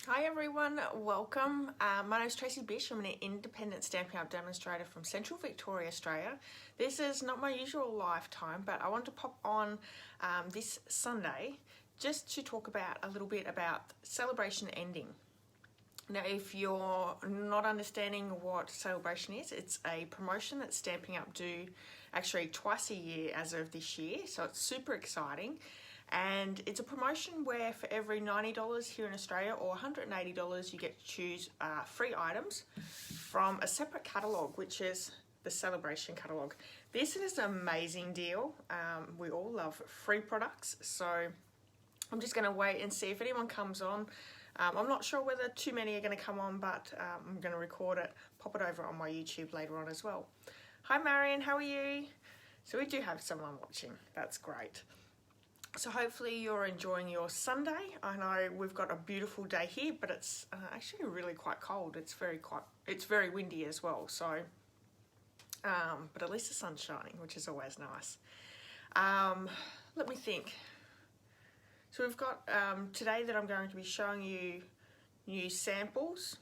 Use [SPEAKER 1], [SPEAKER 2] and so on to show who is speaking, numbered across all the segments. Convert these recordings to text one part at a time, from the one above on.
[SPEAKER 1] Hi everyone, welcome. My name is Tracy Bish. I'm an Independent Stampin Up Demonstrator from Central Victoria, Australia. This is not my usual live time, but I want to pop on this Sunday just to talk about a little bit about celebration ending. Now, if you're not understanding what celebration is, it's a promotion that Stampin' Up do actually twice a year as of this year, so it's super exciting. And it's a promotion where for every $90 here in Australia or $180 you get to choose free items from a separate catalogue, which is the Celebration catalogue. This is an amazing deal. We all love free products, so I'm just going to wait and see if anyone comes on. I'm not sure whether too many are going to come on, but I'm going to record it, pop it over on my YouTube later on as well. Hi Marion, how are you? So we do have someone watching, that's great. So hopefully you're enjoying your Sunday. I know we've got a beautiful day here, but it's actually really quite cold. It's very windy as well. So, but at least the sun's shining, which is always nice. Let me think. So we've got today that I'm going to be showing you new samples.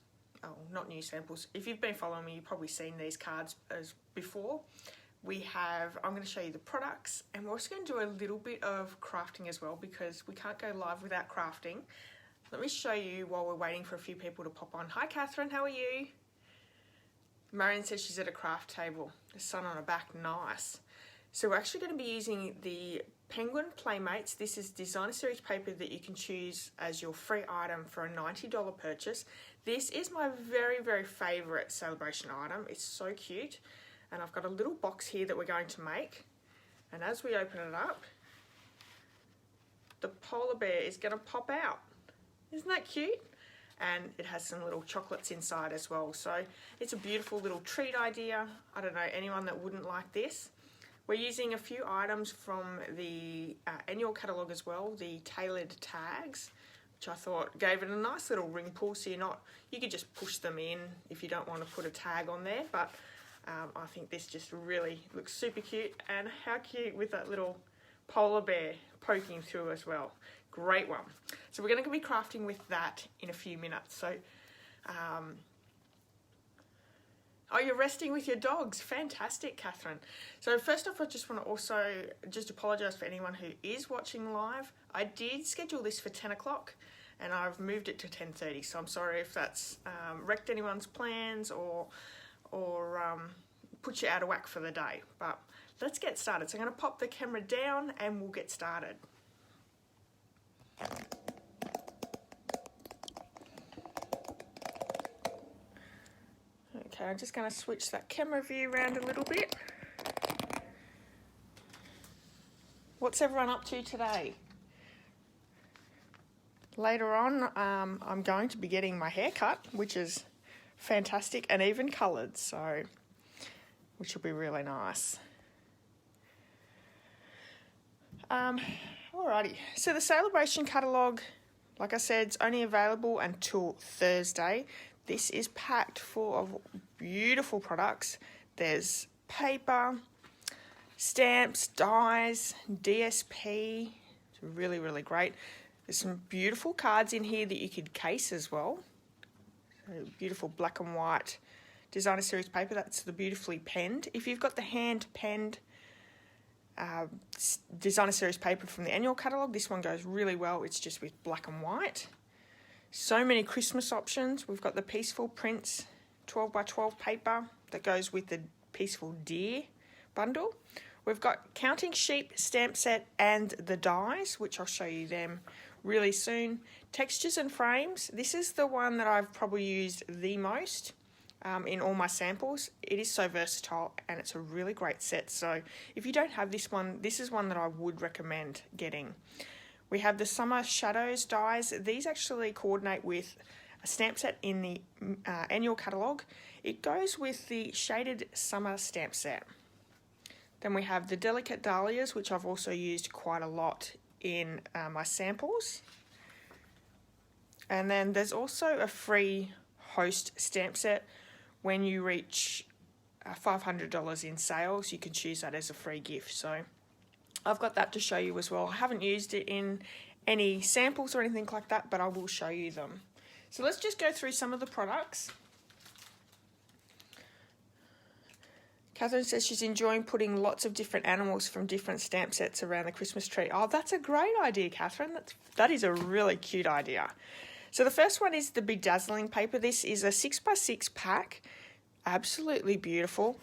[SPEAKER 1] Oh, not new samples. If you've been following me, you've probably seen these cards as before. I'm going to show you the products, and we're also going to do a little bit of crafting as well because we can't go live without crafting. Let me show you while we're waiting for a few people to pop on. Hi Catherine, how are you? Marion says she's at a craft table. The sun on her back, nice. So we're actually going to be using the Penguin Playmates. This is designer series paper that you can choose as your free item for a $90 purchase. This is my very, very favourite celebration item. It's so cute. And I've got a little box here that we're going to make, and as we open it up, the polar bear is going to pop out. Isn't that cute? And it has some little chocolates inside as well, so it's a beautiful little treat idea. I don't know anyone that wouldn't like this. We're using a few items from the annual catalogue as well, the tailored tags, which I thought gave it a nice little ring pull, so you could just push them in if you don't want to put a tag on there, but I think this just really looks super cute, and how cute with that little polar bear poking through as well. Great one. So we're going to be crafting with that in a few minutes. So, oh, you're resting with your dogs. Fantastic, Catherine. So first off, I just want to also just apologise for anyone who is watching live. I did schedule this for 10 o'clock and I've moved it to 10:30. So I'm sorry if that's wrecked anyone's plans or put you out of whack for the day, but let's get started. So I'm going to pop the camera down and we'll get started. Okay, I'm just going to switch that camera view around a little bit. What's everyone up to today? Later on, I'm going to be getting my hair cut, which is fantastic and even coloured, so which will be really nice. Alrighty, so the Celebration catalogue, like I said, it's only available until Thursday. This is packed full of beautiful products. There's paper, stamps, dies, DSP. It's really, really great. There's some beautiful cards in here that you could case as well. So beautiful black and white designer series paper. That's the beautifully penned. If you've got the hand penned designer series paper from the annual catalogue, this one goes really well. It's just with black and white. So many Christmas options. We've got the Peaceful Prints 12x12 paper that goes with the Peaceful Deer bundle. We've got Counting Sheep stamp set and the dies, which I'll show you them really soon. Textures and frames. This is the one that I've probably used the most in all my samples. It is so versatile and it's a really great set. So if you don't have this one, this is one that I would recommend getting. We have the Summer Shadows dies. These actually coordinate with a stamp set in the annual catalogue. It goes with the Shaded Summer stamp set. Then we have the Delicate Dahlias, which I've also used quite a lot in my samples. And then there's also a free host stamp set. When you reach $500 in sales, you can choose that as a free gift. So I've got that to show you as well. I haven't used it in any samples or anything like that, but I will show you them. So let's just go through some of the products. Catherine says she's enjoying putting lots of different animals from different stamp sets around the Christmas tree. Oh, that's a great idea, Catherine. That is a really cute idea. So the first one is the Bedazzling paper. This is a 6x6 pack. Absolutely beautiful.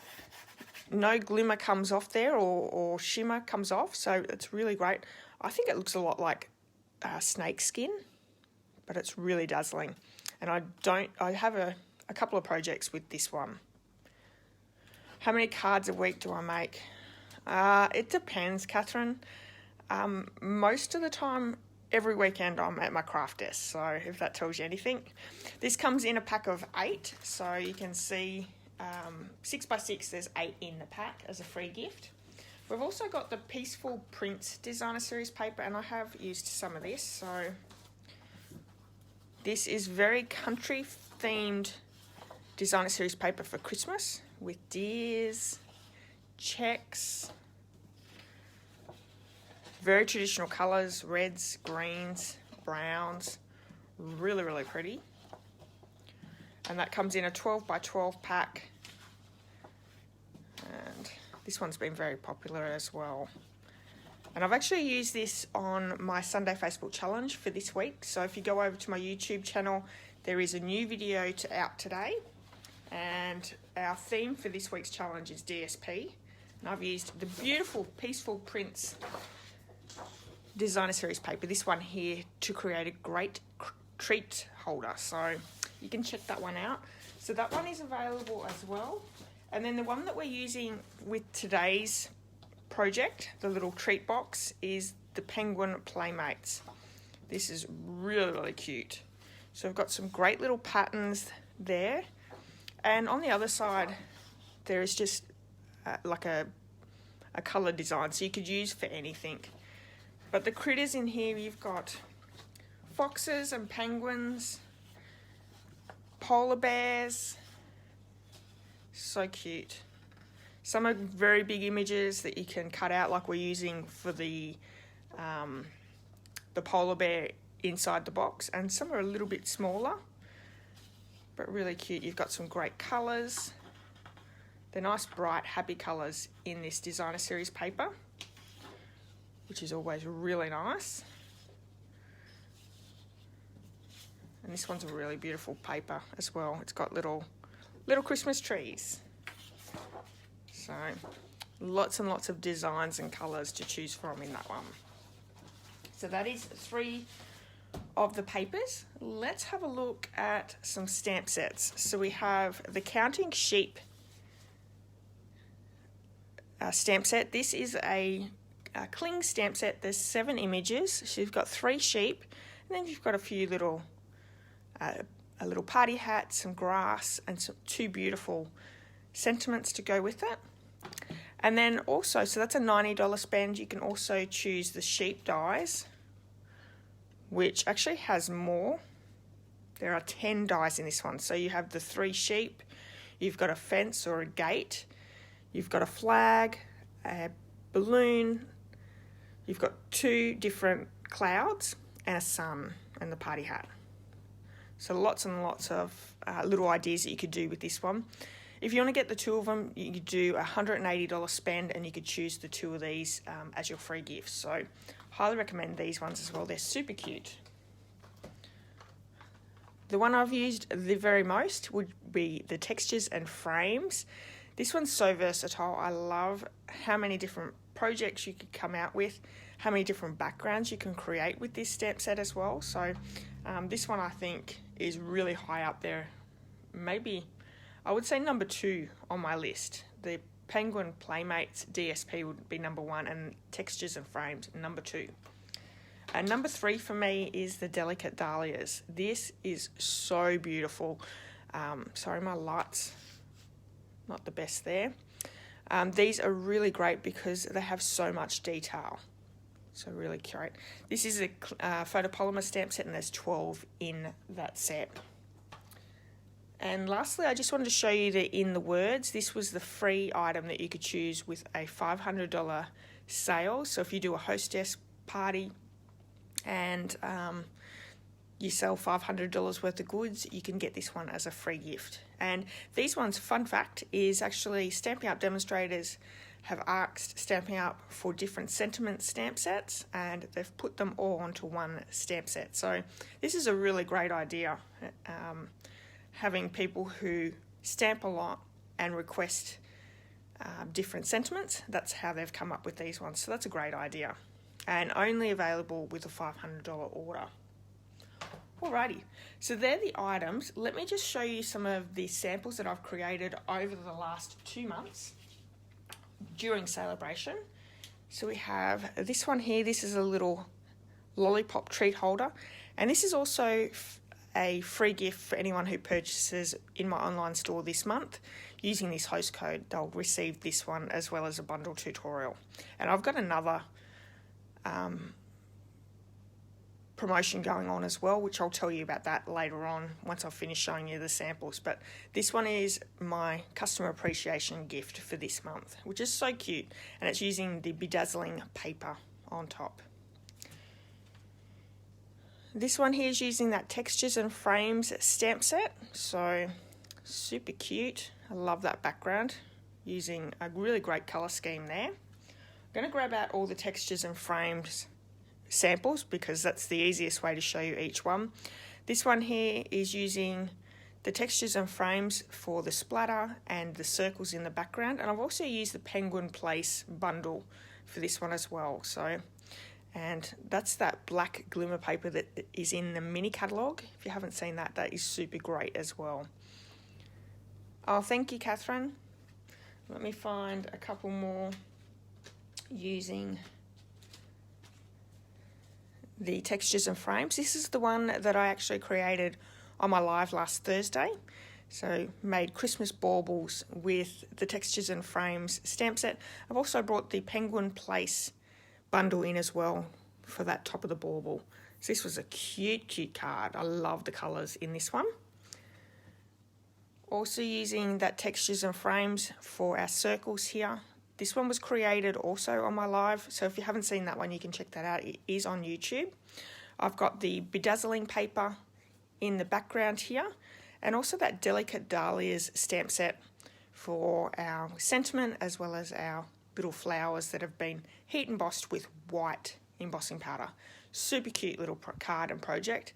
[SPEAKER 1] No glimmer comes off there or shimmer comes off, so it's really great. I think it looks a lot like snake skin, but it's really dazzling. And I have a couple of projects with this one. How many cards a week do I make? It depends, Catherine. Most of the time, every weekend I'm at my craft desk, so if that tells you anything. This comes in a pack of 8, so you can see 6x6, there's 8 in the pack as a free gift. We've also got the Peaceful Prints Designer Series paper, and I have used some of this. So this is very country themed Designer Series paper for Christmas with deers, checks, very traditional colours, reds, greens, browns, really, really pretty. And that comes in a 12x12 pack. And this one's been very popular as well. And I've actually used this on my Sunday Facebook challenge for this week. So if you go over to my YouTube channel, there is a new video out today. And our theme for this week's challenge is DSP. And I've used the beautiful Peaceful Prints Designer Series paper, this one here, to create a great treat holder. So you can check that one out. So that one is available as well. And then the one that we're using with today's project, the little treat box, is the Penguin Playmates. This is really, really cute. So we've got some great little patterns there. And on the other side, there is just like a colour design, so you could use for anything. But the critters in here, you've got foxes and penguins, polar bears. So cute. Some are very big images that you can cut out, like we're using for the polar bear inside the box, and some are a little bit smaller, but really cute. You've got some great colours. They're nice, bright, happy colours in this Designer Series paper, which is always really nice. And this one's a really beautiful paper as well. It's got little Christmas trees. So lots and lots of designs and colours to choose from in that one. So that is 3 of the papers. Let's have a look at some stamp sets. So we have the Counting Sheep stamp set. This is a cling stamp set. There's 7 images. So you've got 3 sheep, and then you've got a few little a little party hat, some grass, and some 2 beautiful sentiments to go with it. And then also, so that's a $90 spend. You can also choose the sheep dies, which actually has more. There are 10 dies in this one. So you have the 3 sheep, you've got a fence or a gate, you've got a flag, a balloon, you've got 2 different clouds, and a sun, and the party hat. So lots and lots of little ideas that you could do with this one. If you want to get the 2 of them, you could do a $180 spend, and you could choose the 2 of these as your free gifts. So highly recommend these ones as well. They're super cute. The one I've used the very most would be the textures and frames. This one's so versatile. I love how many different projects you could come out with, how many different backgrounds you can create with this stamp set as well. So this one I think is really high up there. Maybe I would say number 2 on my list. The Penguin Playmates DSP would be number 1, and textures and frames number 2. And number 3 for me is the Delicate Dahlias. This is so beautiful. Sorry, my light's not the best there. These are really great because they have so much detail. So really great. This is a photopolymer stamp set, and there's 12 in that set. And lastly, I just wanted to show you the In the Words. This was the free item that you could choose with a $500 sale. So if you do a hostess party and you sell $500 worth of goods, you can get this one as a free gift. And these ones, fun fact, is actually Stampin' Up demonstrators have asked Stampin' Up for different sentiment stamp sets, and they've put them all onto one stamp set. So this is a really great idea, having people who stamp a lot and request different sentiments. That's how they've come up with these ones. So that's a great idea, and only available with a $500 order. Alrighty, so they're the items. Let me just show you some of the samples that I've created over the last 2 months during celebration. So we have this one here. This is a little lollipop treat holder, and this is also a free gift for anyone who purchases in my online store this month. Using this host code, they'll receive this one as well as a bundle tutorial. And I've got another promotion going on as well, which I'll tell you about that later on once I've finished showing you the samples. But this one is my customer appreciation gift for this month, which is so cute, and it's using the bedazzling paper on top. This one here is using that Textures and Frames stamp set, so super cute. I love that background, using a really great colour scheme there. I'm going to grab out all the Textures and Frames samples because that's the easiest way to show you each one. This one here is using the Textures and Frames for the splatter and the circles in the background, and I've also used the Penguin Place bundle for this one as well. So, and that's that black glimmer paper that is in the mini catalogue. If you haven't seen that, that is super great as well. Oh, thank you, Catherine. Let me find a couple more using the Textures and Frames. This is the one that I actually created on my live last Thursday. So made Christmas baubles with the Textures and Frames stamp set. I've also brought the Penguin Place bundle in as well for that top of the bauble. So this was a cute card. I love the colours in this one. Also using that Textures and Frames for our circles here. This one was created also on my live, so if you haven't seen that one, you can check that out. It is on YouTube. I've got the bedazzling paper in the background here, and also that delicate Dahlias stamp set for our sentiment, as well as our little flowers that have been heat embossed with white embossing powder. Super cute little card and project.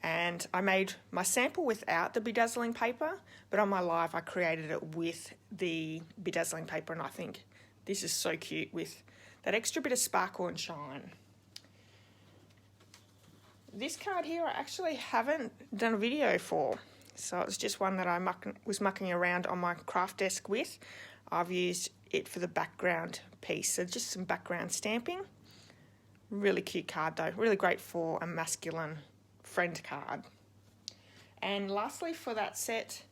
[SPEAKER 1] And I made my sample without the bedazzling paper, but on my live I created it with the bedazzling paper, and I think this is so cute with that extra bit of sparkle and shine. This card here I actually haven't done a video for, so it's just one that I was mucking around on my craft desk with. I've used it for the background piece, so just some background stamping. Really cute card though, really great for a masculine friend card. And lastly for that set,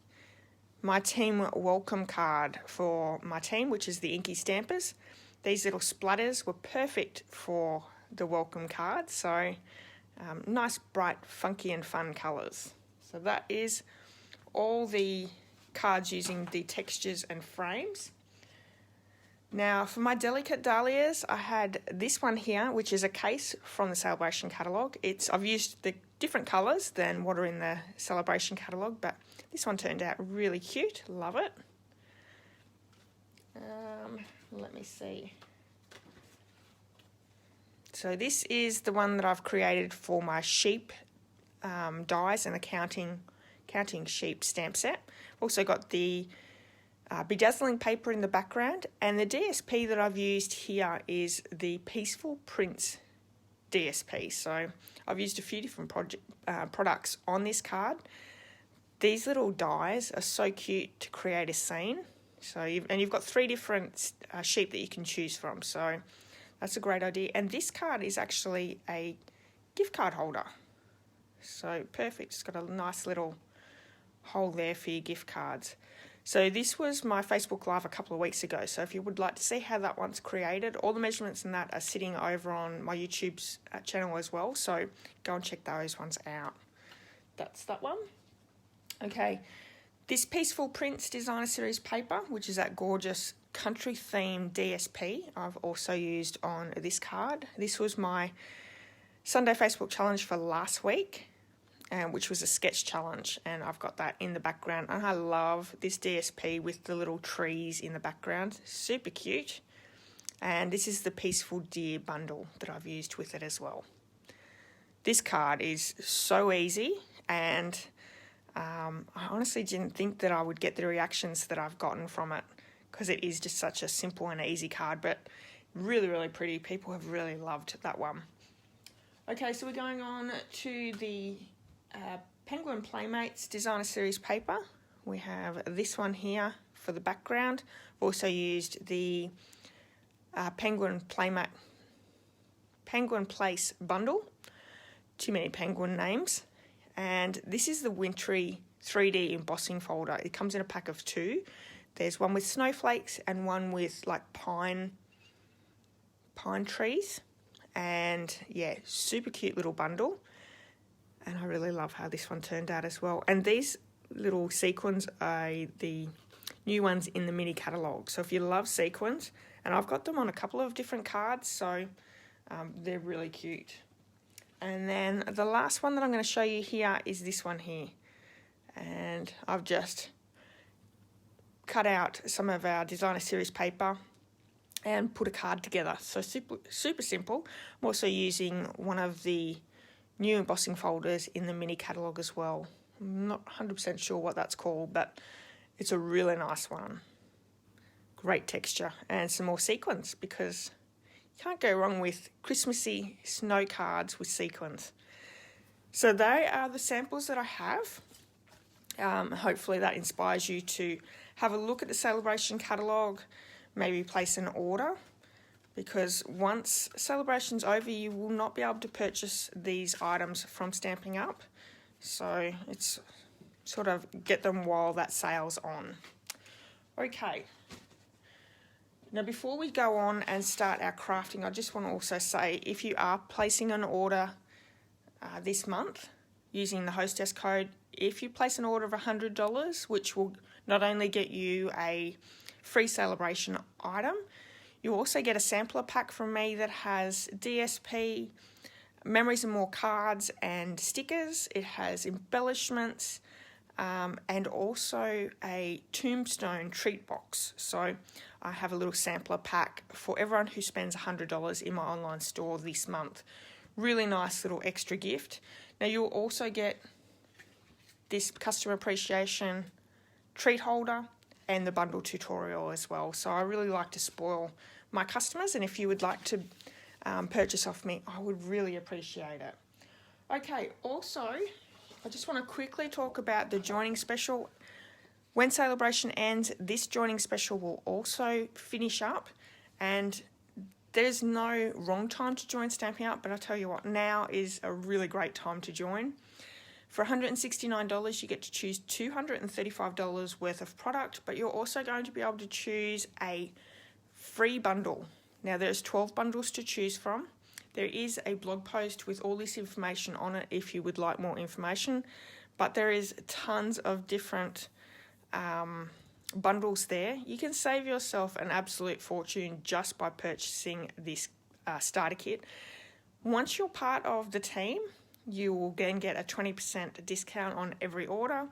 [SPEAKER 1] my team welcome card for my team, which is the Inky Stampers. These little splatters were perfect for the welcome card, so nice, bright, funky and fun colours. So that is all the cards using the Textures and Frames. Now for my delicate Dahlias, I had this one here, which is a case from the Celebration catalogue. I've used the different colours than what are in the Celebration catalogue, but this one turned out really cute. Love it. Let me see. So this is the one that I've created for my sheep dies and the counting sheep stamp set. Also got the bedazzling paper in the background, and the DSP that I've used here is the Peaceful Prints DSP. So I've used a few different products on this card. These little dies are so cute to create a scene. So you've got 3 different sheep that you can choose from. So that's a great idea. And this card is actually a gift card holder. So perfect. It's got a nice little hole there for your gift cards. So this was my Facebook Live a couple of weeks ago. So if you would like to see how that one's created, all the measurements and that are sitting over on my YouTube's channel as well. So go and check those ones out. That's that one. Okay, this Peaceful Prints Designer Series paper, which is that gorgeous country theme DSP, I've also used on this card. This was my Sunday Facebook challenge for last week. which was a sketch challenge, and I've got that in the background. And I love this DSP with the little trees in the background. Super cute. And this is the Peaceful Deer bundle that I've used with it as well. This card is so easy, and I honestly didn't think that I would get the reactions that I've gotten from it, because it is just such a simple and easy card, but really, really pretty. People have really loved that one. Okay, so we're going on to the Penguin Playmates Designer Series paper. We have this one here for the background. I've also used the Penguin Place bundle. Too many penguin names. And this is the Wintry 3D embossing folder. It comes in a pack of 2. There's one with snowflakes and one with like pine trees. And yeah, super cute little bundle. And I really love how this one turned out as well. And these little sequins are the new ones in the mini catalogue. So if you love sequins, and I've got them on a couple of different cards, so they're really cute. And then the last one that I'm going to show you here is this one here. And I've just cut out some of our designer series paper and put a card together. So super simple. I'm also using one of the new embossing folders in the mini catalogue as well. I'm not 100% sure what that's called, but it's a really nice one. Great texture and some more sequins, because you can't go wrong with Christmassy snow cards with sequins. So they are the samples that I have. Hopefully that inspires you to have a look at the Celebration catalogue, maybe place an order, because once Celebration's over, you will not be able to purchase these items from Stampin' Up. So it's sort of get them while that sale's on. Okay. Now before we go on and start our crafting, I just want to also say, if you are placing an order this month using the hostess code, if you place an order of $100, which will not only get you a free Celebration item, you also get a sampler pack from me that has DSP, Memories and More cards and stickers. It has embellishments and also a tombstone treat box. So I have a little sampler pack for everyone who spends $100 in my online store this month. Really nice little extra gift. Now you'll also get this customer appreciation treat holder and the bundle tutorial as well. So I really like to spoil my customers, and if you would like to purchase off me, I would really appreciate it. Okay, also, I just want to quickly talk about the joining special. When Celebration ends, this joining special will also finish up, and there's no wrong time to join Stampin' Up, but I tell you what, now is a really great time to join. For $169, you get to choose $235 worth of product, but you're also going to be able to choose a free bundle. Now there's 12 bundles to choose from. There is a blog post with all this information on it if you would like more information, but there is tons of different bundles there. You can save yourself an absolute fortune just by purchasing this starter kit. Once you're part of the team, you will then get a 20% discount on every order.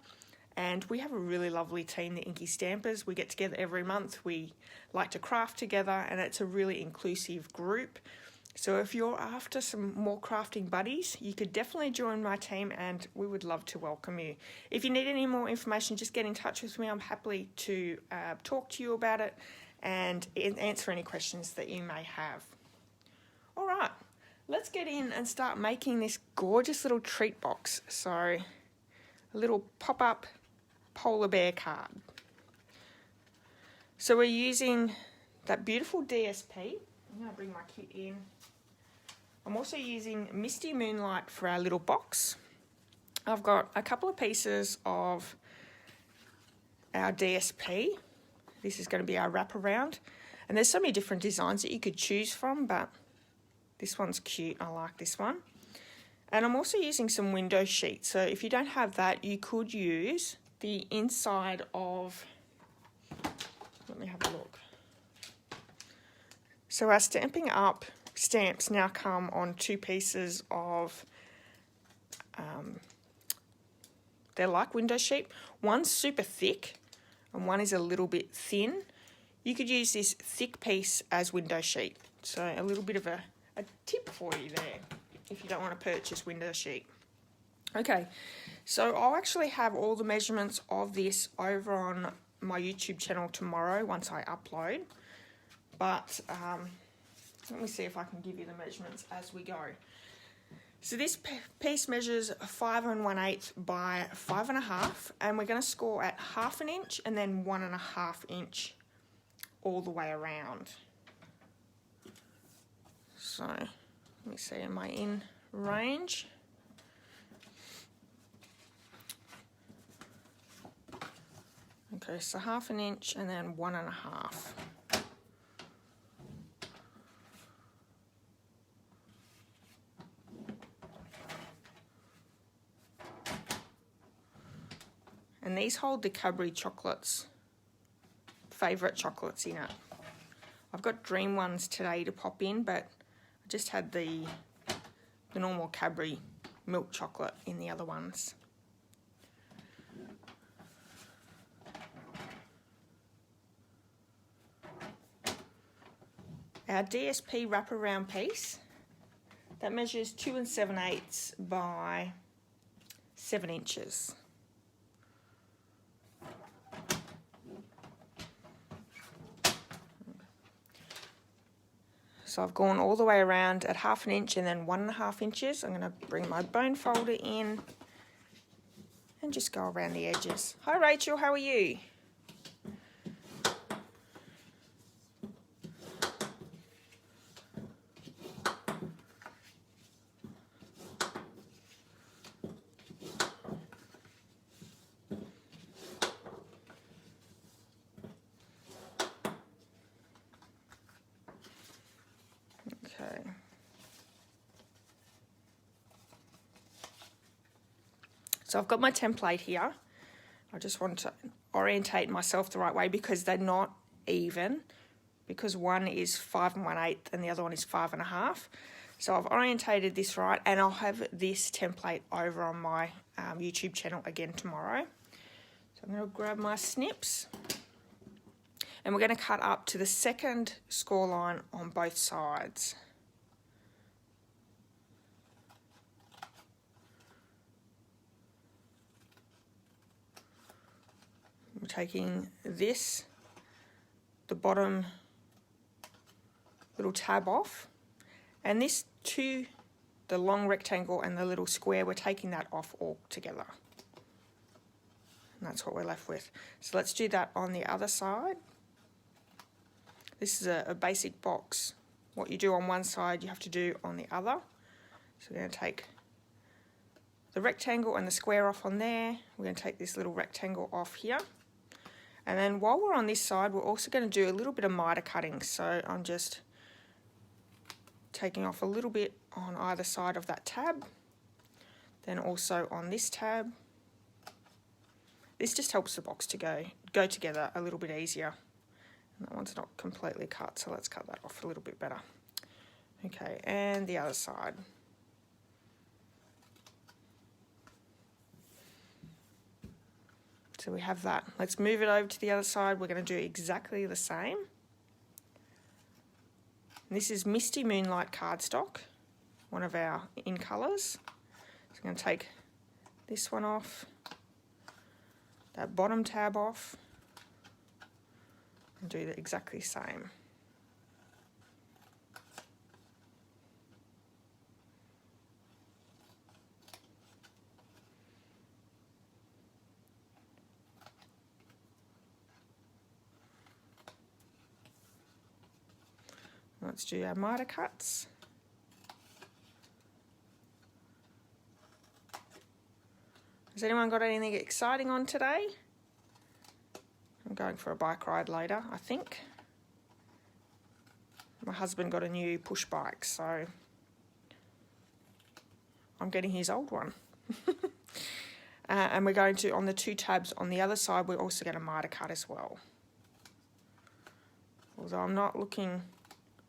[SPEAKER 1] And we have a really lovely team, the Inky Stampers. We get together every month. We like to craft together, and it's a really inclusive group. So if you're after some more crafting buddies, you could definitely join my team, and we would love to welcome you. If you need any more information, just get in touch with me. I'm happy to talk to you about it and answer any questions that you may have. All right. Let's get in and start making this gorgeous little treat box. So a little pop-up polar bear card. So we're using that beautiful DSP. I'm going to bring my kit in. I'm also using Misty Moonlight for our little box. I've got a couple of pieces of our DSP. This is going to be our wraparound. And there's so many different designs that you could choose from, but this one's cute. I like this one. And I'm also using some window sheets. So if you don't have that, you could use the inside of, let me have a look. So our Stampin' Up stamps now come on 2 pieces of They're like window sheet. One's super thick and one is a little bit thin. You could use this thick piece as window sheet. So a little bit of a tip for you there if you don't want to purchase window sheet. Okay, so I'll actually have all the measurements of this over on my YouTube channel tomorrow once I upload. But let me see if I can give you the measurements as we go. So this piece measures 5 1/8 by 5 1/2, and we're going to score at 1/2 inch and then 1 1/2 inch all the way around. So let me see, am I in range? Okay, so 1/2 inch and then 1 1/2. And these hold the Cadbury chocolates, favourite chocolates in it. I've got Dream ones today to pop in, but I just had the normal Cadbury milk chocolate in the other ones. Our DSP wraparound piece, that measures 2 7/8 by 7 inches. So I've gone all the way around at 1/2 inch and then 1 1/2 inches. I'm going to bring my bone folder in and just go around the edges. Hi Rachel, how are you? Okay. So I've got my template here. I just want to orientate myself the right way because they're not even, because one is 5 1/8 and the other one is 5 1/2. So I've orientated this right, and I'll have this template over on my YouTube channel again tomorrow. So I'm going to grab my snips and we're going to cut up to the second score line on both sides. We're taking this, the bottom little tab off, and this to the long rectangle and the little square, we're taking that off all together. And that's what we're left with. So let's do that on the other side. This is a basic box. What you do on one side, you have to do on the other. So we're going to take the rectangle and the square off on there. We're going to take this little rectangle off here. And then while we're on this side, we're also going to do a little bit of miter cutting. So I'm just taking off a little bit on either side of that tab. Then also on this tab. This just helps the box to go together a little bit easier. And that one's not completely cut, so let's cut that off a little bit better. Okay, and the other side. So we have that. Let's move it over to the other side. We're going to do exactly the same. And this is Misty Moonlight cardstock, one of our in colours. So I'm going to take this one off, that bottom tab off, and do exactly the same. Let's do our miter cuts. Has anyone got anything exciting on today? I'm going for a bike ride later, I think. My husband got a new push bike, so I'm getting his old one. And we're going to, on the two tabs on the other side, we're also going to miter cut as well. Although I'm not looking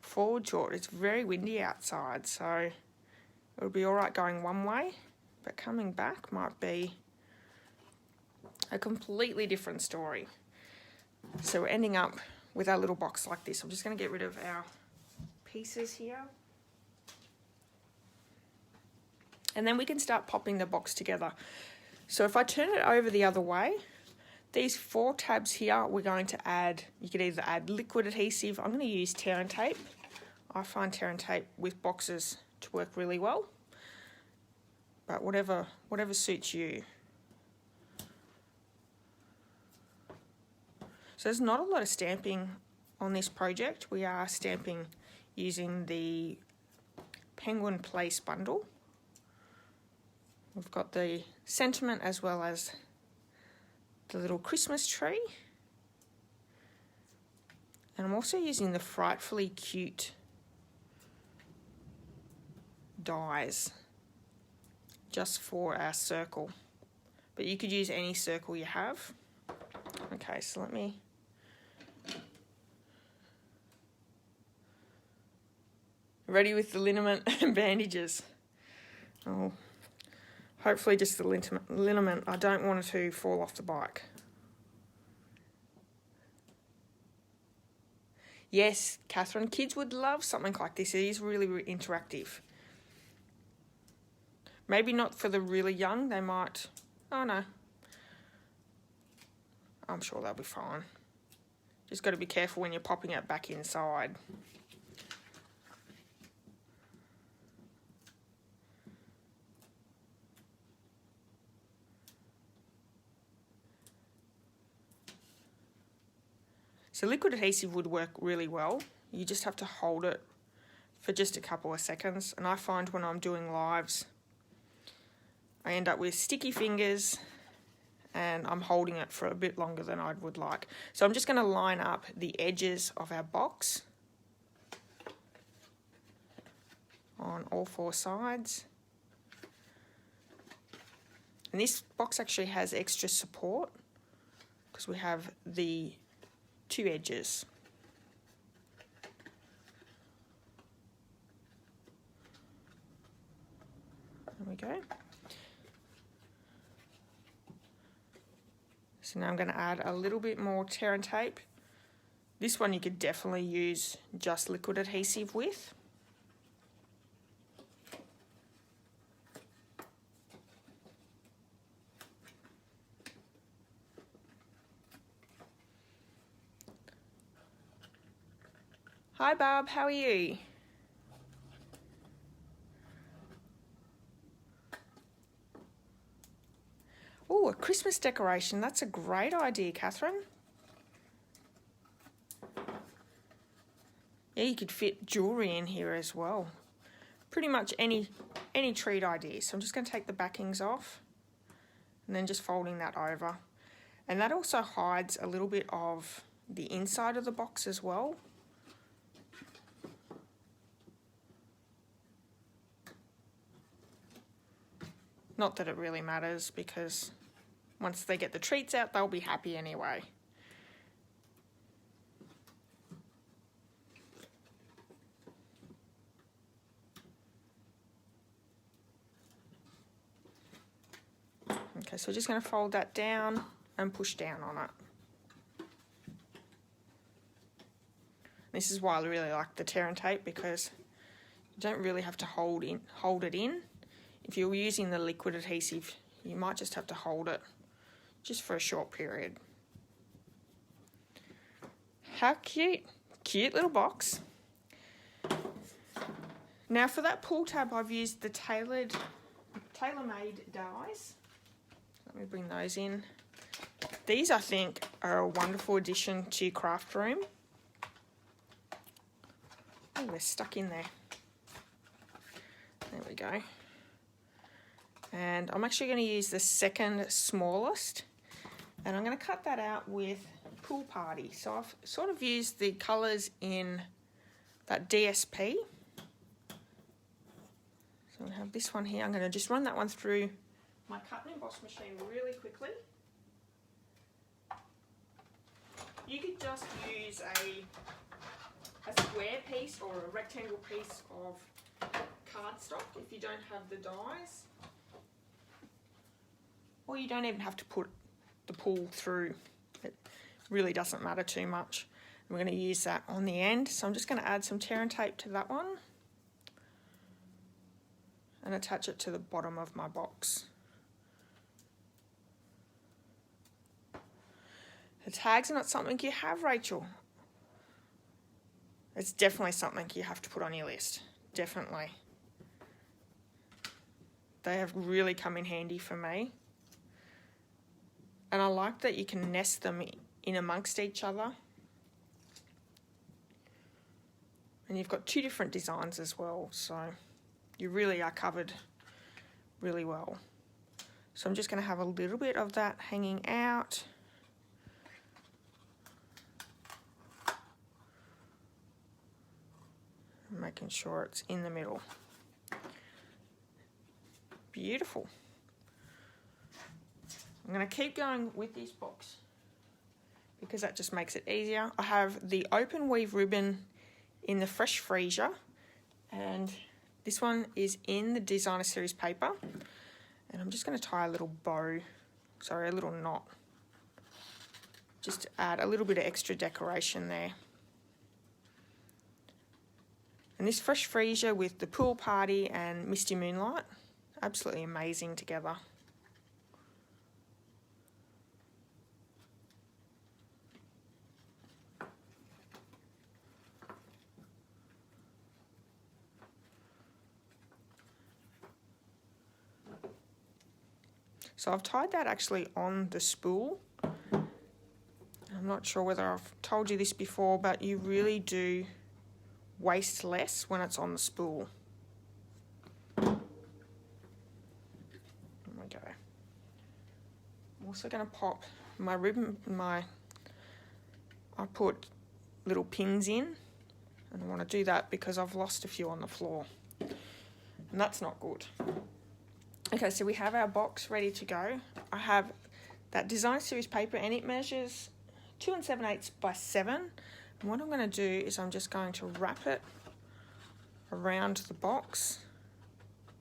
[SPEAKER 1] forward to it. It's very windy outside, so it'll be all right going one way, but coming back might be a completely different story. So we're ending up with our little box like this. I'm just going to get rid of our pieces here. And then we can start popping the box together. So if I turn it over the other way, these 4 tabs here, we're going to add, you could either add liquid adhesive. I'm going to use tear and tape. I find tear and tape with boxes to work really well. But whatever suits you. So there's not a lot of stamping on this project. We are stamping using the Penguin Place bundle. We've got the sentiment as well as the little Christmas tree. And I'm also using the Frightfully Cute dies just for our circle. But you could use any circle you have. Okay, so let me... Ready with the liniment and bandages. Oh. Hopefully just the liniment. I don't want it to fall off the bike. Yes, Catherine, kids would love something like this. It is really, really interactive. Maybe not for the really young. They might... Oh, no. I'm sure they'll be fine. Just got to be careful when you're popping it back inside. So liquid adhesive would work really well. You just have to hold it for just a couple of seconds. And I find when I'm doing lives, I end up with sticky fingers and I'm holding it for a bit longer than I would like. So I'm just going to line up the edges of our box on all 4 sides. And this box actually has extra support because we have the 2 edges. There we go. So now I'm going to add a little bit more tear and tape. This one you could definitely use just liquid adhesive with. Hi Barb, how are you? Oh, a Christmas decoration. That's a great idea, Catherine. Yeah, you could fit jewellery in here as well. Pretty much any treat idea. So I'm just going to take the backings off and then just folding that over. And that also hides a little bit of the inside of the box as well. Not that it really matters because once they get the treats out, they'll be happy anyway. Okay, so we're just going to fold that down and push down on it. This is why I really like the tear and tape because you don't really have to hold it in. If you're using the liquid adhesive, you might just have to hold it just for a short period. How cute. Cute little box. Now for that pull tab, I've used the tailor-made dies. Let me bring those in. These, I think, are a wonderful addition to your craft room. Oh, they're stuck in there. There we go. And I'm actually going to use the second smallest. And I'm going to cut that out with Pool Party. So I've sort of used the colours in that DSP. So I have this one here. I'm going to just run that one through my cut and emboss machine really quickly. You could just use a square piece or a rectangle piece of cardstock if you don't have the dies. Or you don't even have to put the pull through. It really doesn't matter too much. We're going to use that on the end, so I'm just going to add some tear and tape to that one and attach it to the bottom of my box. The tags are not something you have, Rachel. It's definitely something you have to put on your list, definitely. They have really come in handy for me. And I like that you can nest them in amongst each other. And you've got two different designs as well, so you really are covered really well. So I'm just going to have a little bit of that hanging out. Making sure it's in the middle. Beautiful. I'm going to keep going with this box because that just makes it easier. I have the open weave ribbon in the Freshia, and this one is in the designer series paper, and I'm just going to tie a little bow, sorry, a little knot, just to add a little bit of extra decoration there. And this Freshia with the Pool Party and Misty Moonlight, absolutely amazing together. So I've tied that actually on the spool. I'm not sure whether I've told you this before, but you really do waste less when it's on the spool. There we go. I'm also going to pop my ribbon, I put little pins in, and I want to do that because I've lost a few on the floor, and that's not good. Okay, so we have our box ready to go. I have that design series paper, and it measures 2 7/8 by 7. And what I'm going to do is I'm just going to wrap it around the box.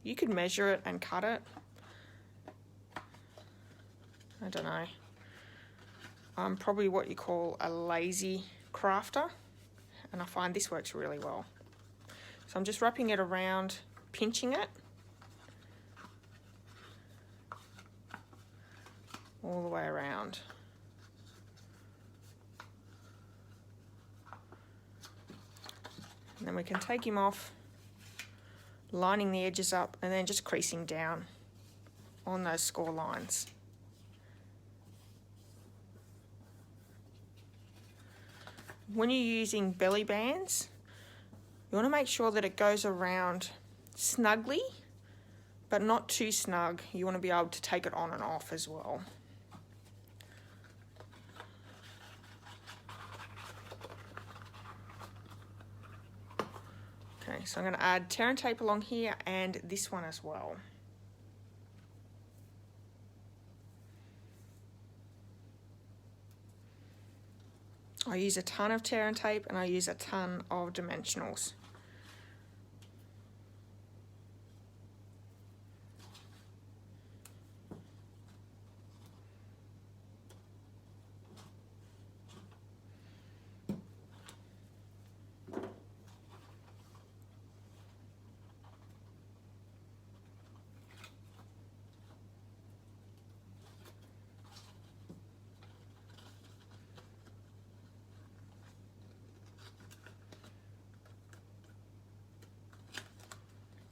[SPEAKER 1] You could measure it and cut it. I don't know. I'm probably what you call a lazy crafter, and I find this works really well. So I'm just wrapping it around, pinching it all the way around. And then we can take him off, lining the edges up, and then just creasing down on those score lines. When you're using belly bands, you want to make sure that it goes around snugly, but not too snug. You want to be able to take it on and off as well. Okay, so I'm going to add tear and tape along here and this one as well. I use a ton of tear and tape, and I use a ton of dimensionals.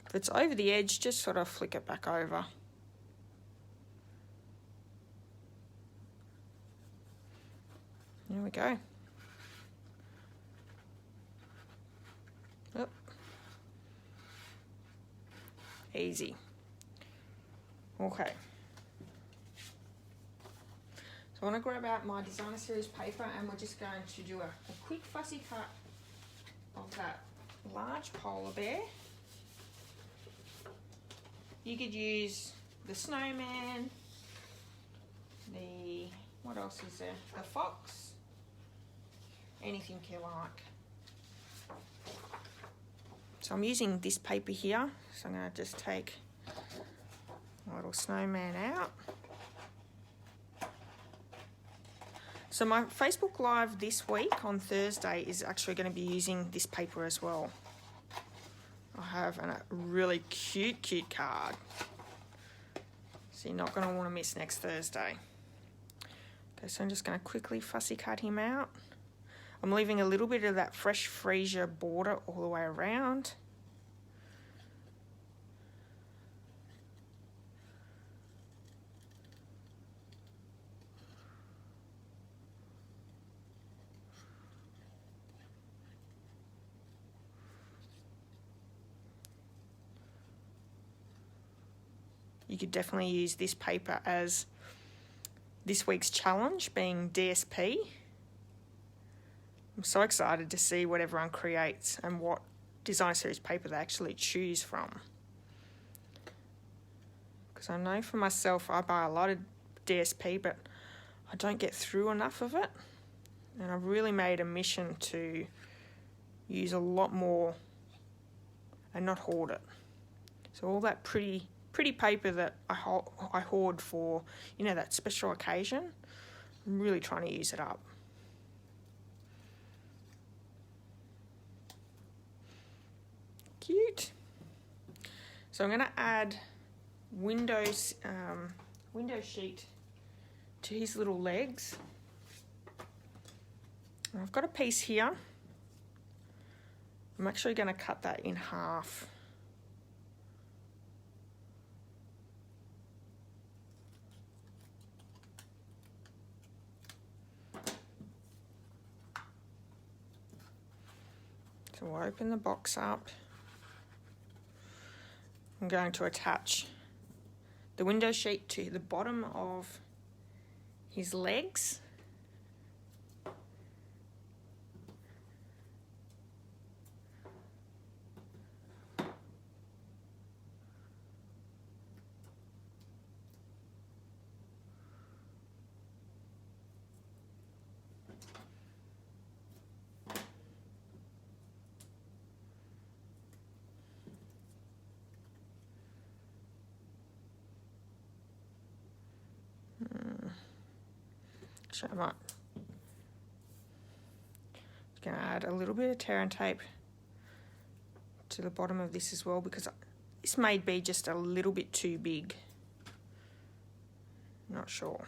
[SPEAKER 1] If it's over the edge, just sort of flick it back over. There we go. Oop. Easy. Okay. So I want to grab out my designer series paper, and we're just going to do a quick fussy cut of that large polar bear. You could use the snowman, what else is there? The fox, anything you like. So I'm using this paper here, so I'm going to just take my little snowman out. So my Facebook Live this week on Thursday is actually going to be using this paper as well. I have a really cute card. So you're not going to want to miss next Thursday. Okay, so I'm just going to quickly fussy cut him out. I'm leaving a little bit of that fresh Freshia border all the way around. You could definitely use this paper as this week's challenge, being DSP. I'm so excited to see what everyone creates and what design series paper they actually choose from. Because I know for myself, I buy a lot of DSP, but I don't get through enough of it. And I've really made a mission to use a lot more and not hoard it. So all that pretty paper that I hoard for, you know, that special occasion, I'm really trying to use it up. Cute. So I'm going to add window sheet to his little legs. And I've got a piece here. I'm actually going to cut that in half. So we'll open the box up. I'm going to attach the window sheet to the bottom of his legs. I might. Just going to add a little bit of tear and tape to the bottom of this as well, because this may be just a little bit too big. Not sure.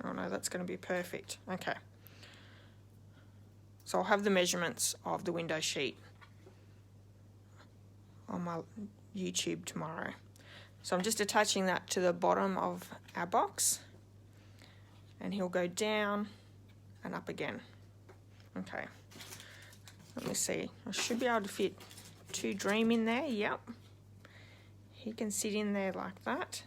[SPEAKER 1] Oh no, that's going to be perfect. Okay. So I'll have the measurements of the window sheet on my YouTube tomorrow. So I'm just attaching that to the bottom of our box, and he'll go down and up again. Okay. Let me see. I should be able to fit 2 Dream in there. Yep. He can sit in there like that.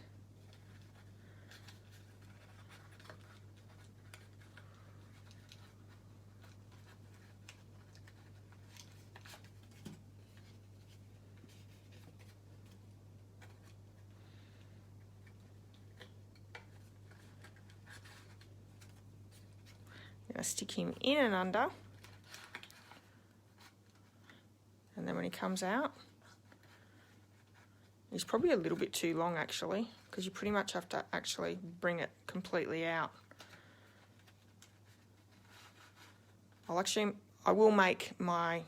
[SPEAKER 1] Stick him in and under, and then when he comes out, he's probably a little bit too long actually, because you pretty much have to actually bring it completely out. I will make my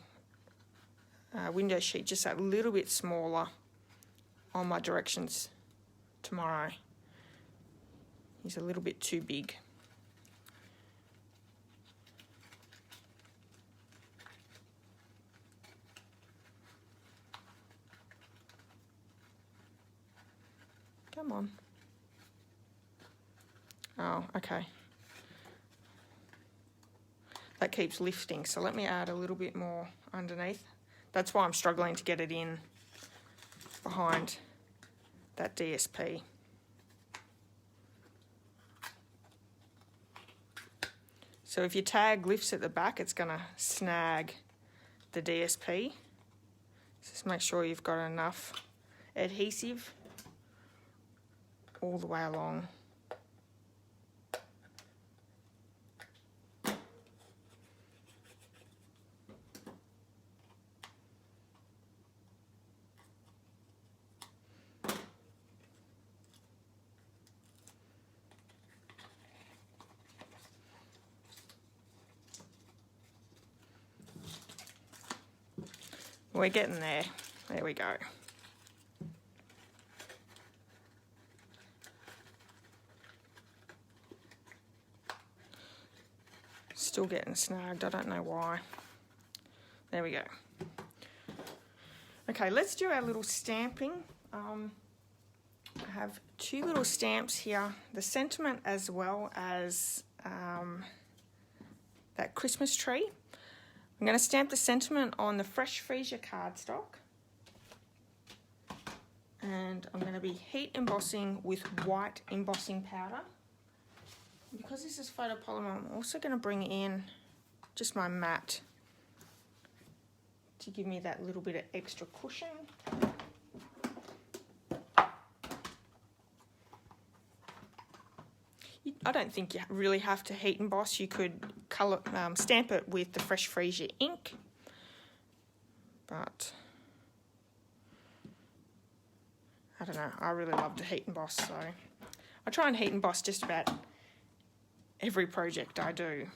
[SPEAKER 1] window sheet just a little bit smaller on my directions tomorrow. He's a little bit too big. Come on. Oh, okay. That keeps lifting, so let me add a little bit more underneath. That's why I'm struggling to get it in behind that DSP. So if your tag lifts at the back, it's going to snag the DSP. Just make sure you've got enough adhesive all the way along. We're getting there. There we go. Still getting snagged. I don't know why. There we go. Okay, let's do our little stamping. I have two little stamps here. The sentiment as well as that Christmas tree. I'm going to stamp the sentiment on the Fresh Freshia cardstock, and I'm going to be heat embossing with white embossing powder. Because this is photopolymer, I'm also going to bring in just my matte to give me that little bit of extra cushion. I don't think you really have to heat emboss. You could colour, stamp it with the Fresh Freshia ink, but I don't know. I really love to heat emboss, so I try and heat emboss just about every project I do.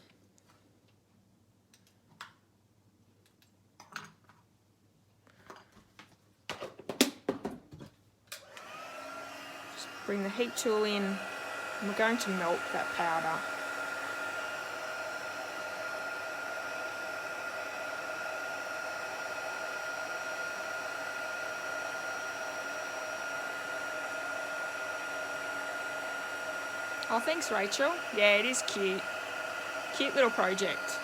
[SPEAKER 1] Just bring the heat tool in. And we're going to melt that powder. Oh, thanks, Rachel. Yeah, it is cute. Cute little project.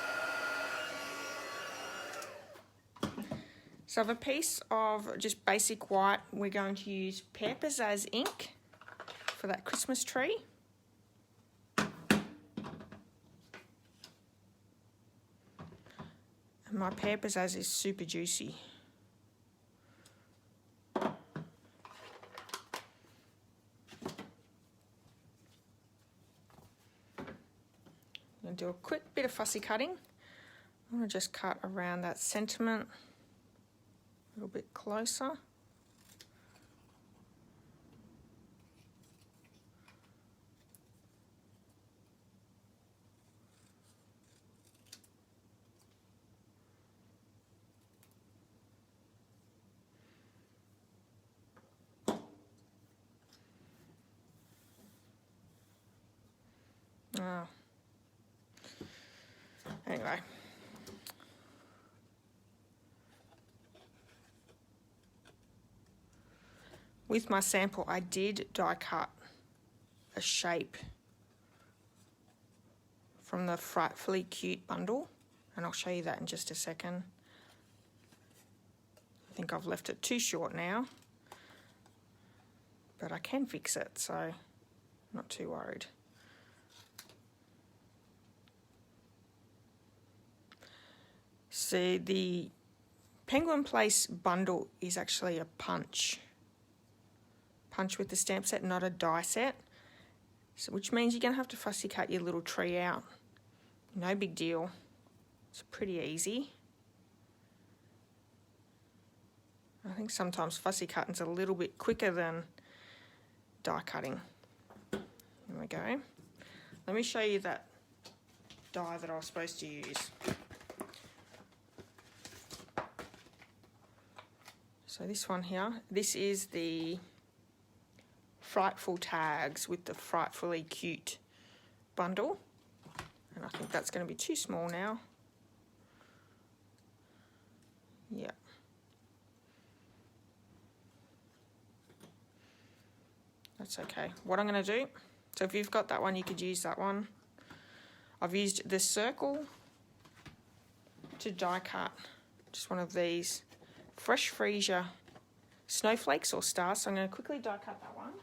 [SPEAKER 1] So I have a piece of just basic white. We're going to use 𝐼𝐴 ink for that Christmas tree. And my 𝐼𝐴 is super juicy. I'm going to do a quick bit of fussy cutting. I'm going to just cut around that sentiment a little bit closer. Oh. Anyway. With my sample, I did die cut a shape from the Frightfully Cute bundle, and I'll show you that in just a second. I think I've left it too short now, but I can fix it, so I'm not too worried. So the Penguin Place bundle is actually a punch with the stamp set, not a die set. So which means you're going to have to fussy cut your little tree out. No big deal. It's pretty easy. I think sometimes fussy cutting's a little bit quicker than die cutting. There we go. Let me show you that die that I was supposed to use. So this one here, this is the Frightful Tags with the Frightfully Cute bundle. And I think that's going to be too small now. Yeah. That's okay. What I'm going to do, so if you've got that one, you could use that one. I've used the circle to die cut, just one of these Fresh Freshia snowflakes or stars. So I'm going to quickly die cut that one.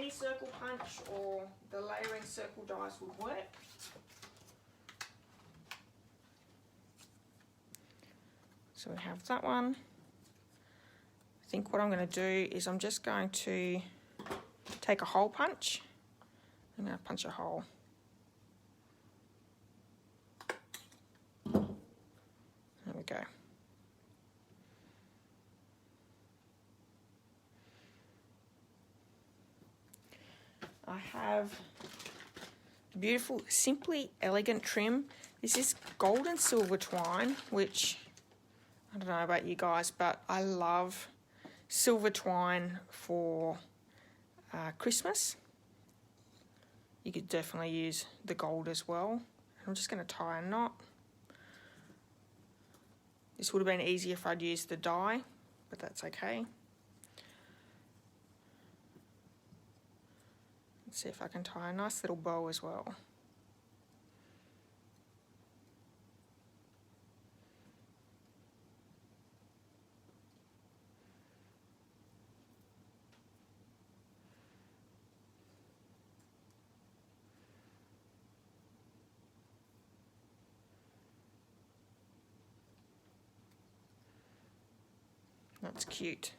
[SPEAKER 1] any circle punch or the layering circle dies would work. So we have that one. I think what I'm going to do is I'm just going to take a hole punch. I'm going to punch a hole. There we go. I have the beautiful Simply Elegant trim. This is gold and silver twine, which I don't know about you guys, but I love silver twine for Christmas. You could definitely use the gold as well. I'm just going to tie a knot. This would have been easier if I'd used the die, but that's okay. Let's see if I can tie a nice little bow as well. That's cute.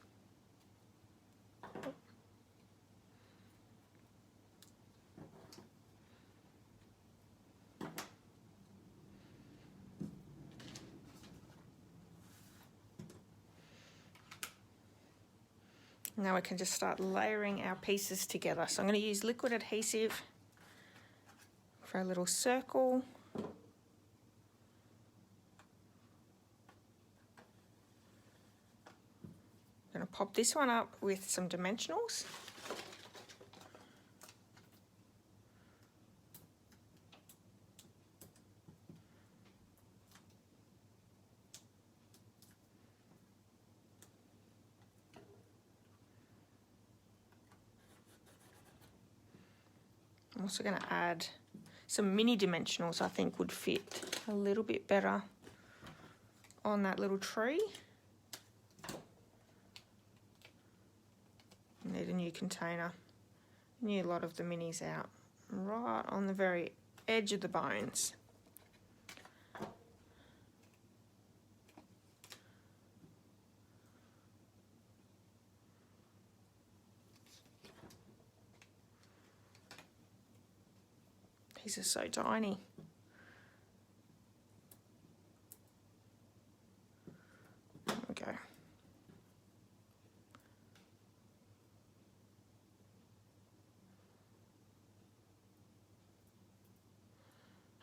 [SPEAKER 1] Now we can just start layering our pieces together. So I'm going to use liquid adhesive for a little circle. I'm going to pop this one up with some dimensionals. I'm also going to add some mini dimensionals. I think would fit a little bit better on that little tree. Need a new container. Need a lot of the minis out right on the very edge of the bones. These are so tiny. There we go.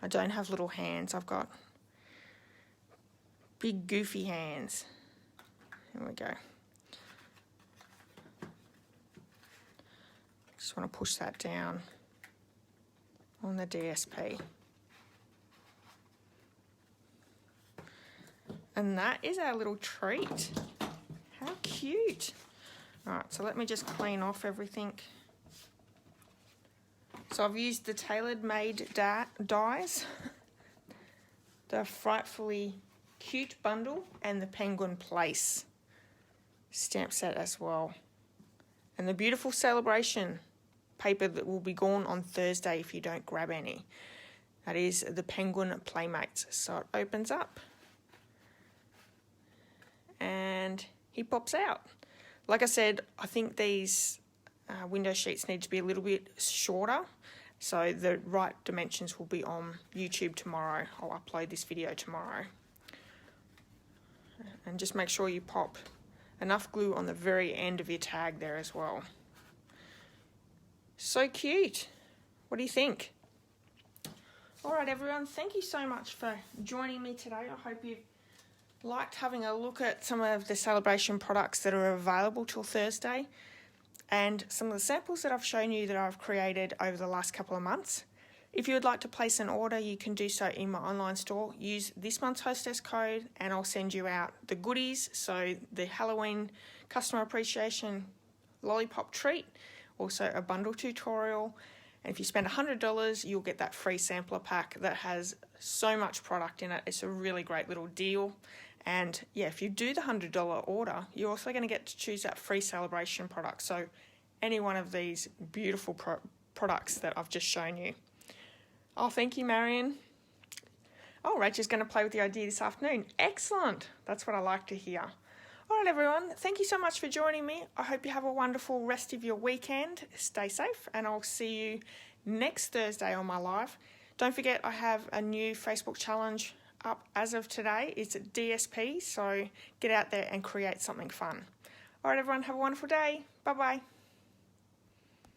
[SPEAKER 1] I don't have little hands, I've got big goofy hands. There we go. Just want to push that down on the DSP. And that is our little treat. How cute. Alright, so let me just clean off everything. So I've used the tailor-made dies, the Frightfully Cute bundle, and the Penguin Place stamp set as well. And the beautiful celebration paper that will be gone on Thursday if you don't grab any. That is the Penguin Playmates. So it opens up and he pops out. Like I said, I think these window sheets need to be a little bit shorter, so the right dimensions will be on YouTube tomorrow. I'll upload this video tomorrow. And just make sure you pop enough glue on the very end of your tag there as well. So cute. What do you think? Alright everyone, thank you so much for joining me today. I hope you've liked having a look at some of the celebration products that are available till Thursday, and some of the samples that I've shown you that I've created over the last couple of months. If you would like to place an order, you can do so in my online store. Use this month's hostess code and I'll send you out the goodies, so the Halloween customer appreciation lollipop treat, also a bundle tutorial, and if you spend $100 you'll get that free sampler pack that has so much product in it. It's a really great little deal. And yeah, if you do the $100 order, you're also going to get to choose that free celebration product. So any one of these beautiful products that I've just shown you. Oh, thank you, Marion. Oh, Rachel's going to play with the idea this afternoon. Excellent. That's what I like to hear. All right, everyone. Thank you so much for joining me. I hope you have a wonderful rest of your weekend. Stay safe, and I'll see you next Thursday on my live. Don't forget, I have a new Facebook challenge up as of today. It's at DSP, so get out there and create something fun. All right, everyone. Have a wonderful day. Bye-bye.